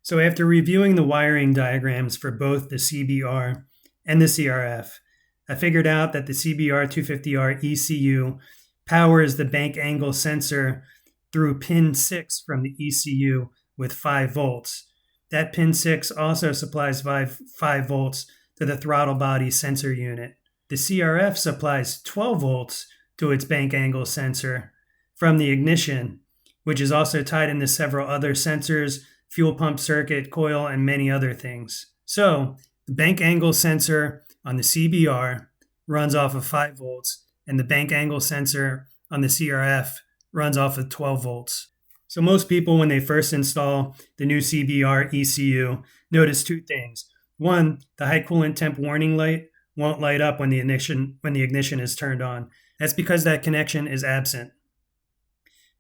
So after reviewing the wiring diagrams for both the CBR and the CRF, I figured out that the CBR250R ECU powers the bank angle sensor through pin 6 from the ECU with 5 volts. That pin 6 also supplies 5 volts to the throttle body sensor unit. The CRF supplies 12 volts to its bank angle sensor from the ignition, which is also tied into several other sensors, fuel pump circuit, coil, and many other things. So the bank angle sensor on the CBR runs off of 5 volts, and the bank angle sensor on the CRF runs off of 12 volts. So most people, when they first install the new CBR ECU, notice two things. One, the high coolant temp warning light won't light up when the ignition is turned on. That's because that connection is absent.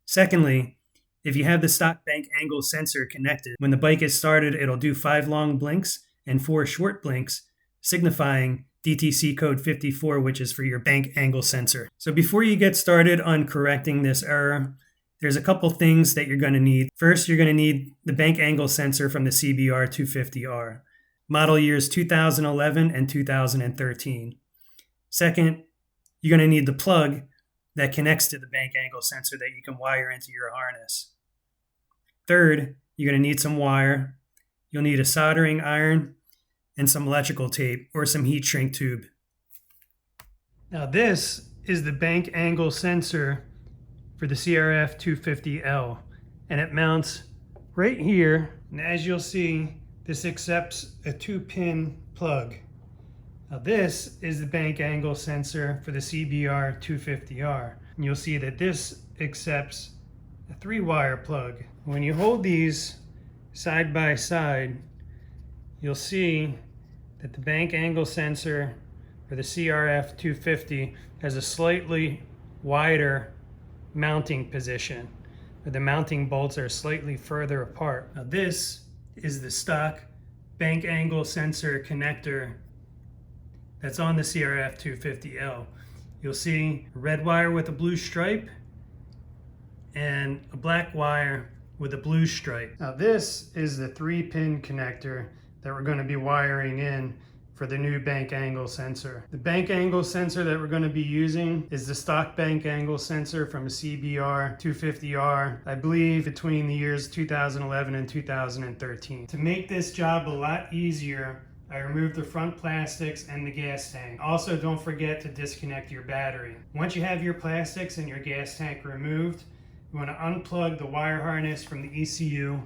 Secondly, if you have the stock bank angle sensor connected, when the bike is started, it'll do 5 long blinks and 4 short blinks, signifying DTC Code 54, which is for your bank angle sensor. So before you get started on correcting this error, there's a couple things that you're going to need. First, you're going to need the bank angle sensor from the CBR250R, model years 2011 and 2013. Second, you're going to need the plug that connects to the bank angle sensor that you can wire into your harness. Third, you're going to need some wire. You'll need a soldering iron and some electrical tape or some heat shrink tube. Now this is the bank angle sensor for the CRF250L, and it mounts right here. And as you'll see, this accepts a 2-pin plug. Now this is the bank angle sensor for the CBR250R. And you'll see that this accepts a 3-wire plug. When you hold these side by side, you'll see that the bank angle sensor for the CRF250 has a slightly wider mounting position, where the mounting bolts are slightly further apart. Now this is the stock bank angle sensor connector that's on the CRF250L. You'll see a red wire with a blue stripe and a black wire with a blue stripe. Now this is the 3-pin connector that we're going to be wiring in for the new bank angle sensor. The bank angle sensor that we're going to be using is the stock bank angle sensor from a CBR250R, I believe between the years 2011 and 2013. To make this job a lot easier, I removed the front plastics and the gas tank. Also, don't forget to disconnect your battery. Once you have your plastics and your gas tank removed, you want to unplug the wire harness from the ECU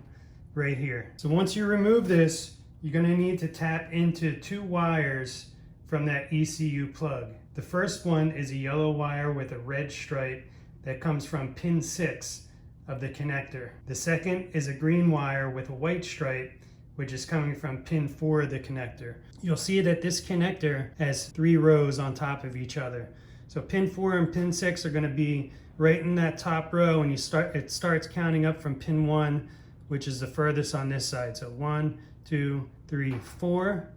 right here. So once you remove this, you're going to need to tap into 2 wires from that ECU plug. The first one is a yellow wire with a red stripe that comes from pin 6 of the connector. The second is a green wire with a white stripe, which is coming from pin 4 of the connector. You'll see that this connector has 3 rows on top of each other. So pin 4 and pin 6 are going to be right in that top row, and it starts counting up from pin 1, which is the furthest on this side. So 1, 2, 3, 4,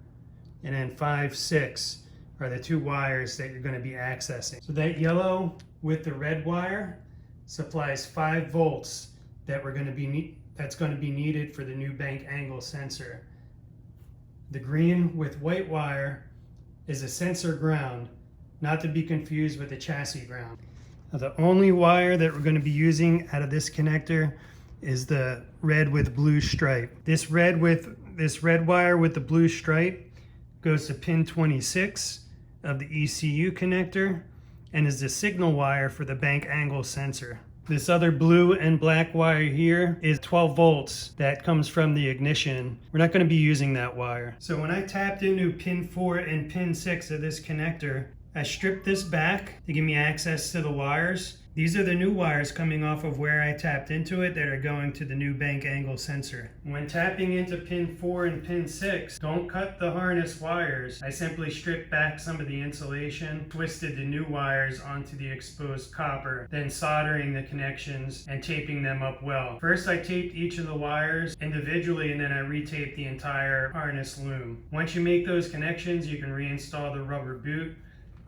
and then 5, 6 are the 2 wires that you're going to be accessing. So that yellow with the red wire supplies 5 volts that's going to be needed for the new bank angle sensor. The green with white wire is a sensor ground, not to be confused with the chassis ground. Now the only wire that we're going to be using out of this connector is the red with blue stripe. This red wire with the blue stripe goes to pin 26 of the ECU connector and is the signal wire for the bank angle sensor. This other blue and black wire here is 12 volts that comes from the ignition. We're not going to be using that wire. So when I tapped into pin 4 and pin 6 of this connector, I stripped this back to give me access to the wires. These are the new wires coming off of where I tapped into it that are going to the new bank angle sensor. When tapping into pin 4 and pin 6, don't cut the harness wires. I simply stripped back some of the insulation, twisted the new wires onto the exposed copper, then soldering the connections and taping them up well. First I taped each of the wires individually, and then I retaped the entire harness loom. Once you make those connections, you can reinstall the rubber boot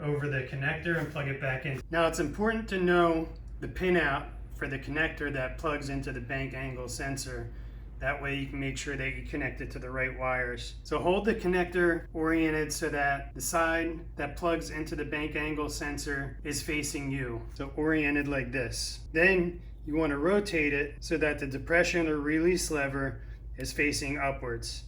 over the connector and plug it back in. Now it's important to know the pinout for the connector that plugs into the bank angle sensor. That way you can make sure that you connect it to the right wires. So hold the connector oriented so that the side that plugs into the bank angle sensor is facing you. So oriented like this. Then you want to rotate it so that the depression or release lever is facing upwards,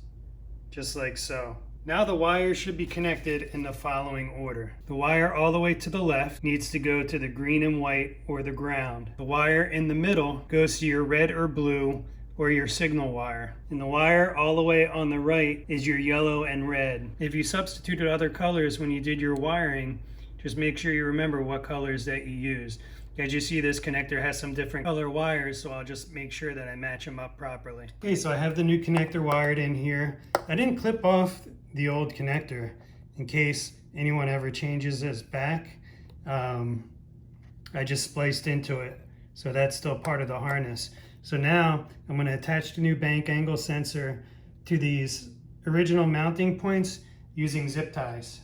just like so. Now the wires should be connected in the following order. The wire all the way to the left needs to go to the green and white or the ground. The wire in the middle goes to your red or blue or your signal wire. And the wire all the way on the right is your yellow and red. If you substituted other colors when you did your wiring, just make sure you remember what colors that you used. As you see, this connector has some different color wires, so I'll just make sure that I match them up properly. Okay, so I have the new connector wired in here. I didn't clip off the old connector in case anyone ever changes this back. I just spliced into it, so that's still part of the harness. So now I'm going to attach the new bank angle sensor to these original mounting points using zip ties.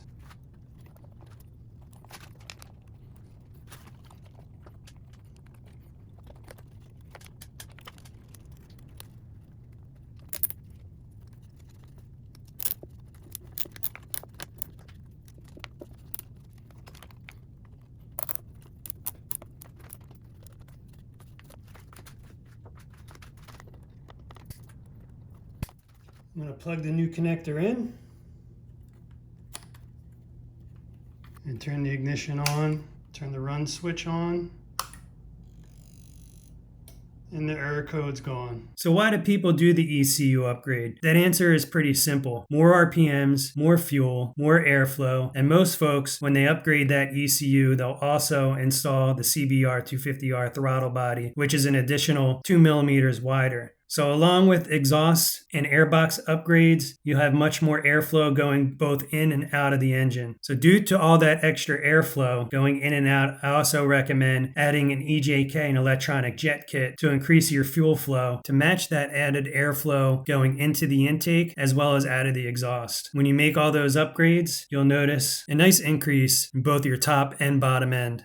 I'm going to plug the new connector in and turn the ignition on, turn the run switch on, and the error code's gone. So why do people do the ECU upgrade? That answer is pretty simple. More RPMs, more fuel, more airflow, and most folks, when they upgrade that ECU, they'll also install the CBR250R throttle body, which is an additional 2 millimeters wider. So along with exhaust and airbox upgrades, you'll have much more airflow going both in and out of the engine. So due to all that extra airflow going in and out, I also recommend adding an EJK, an electronic jet kit, to increase your fuel flow to match that added airflow going into the intake as well as out of the exhaust. When you make all those upgrades, you'll notice a nice increase in both your top and bottom end.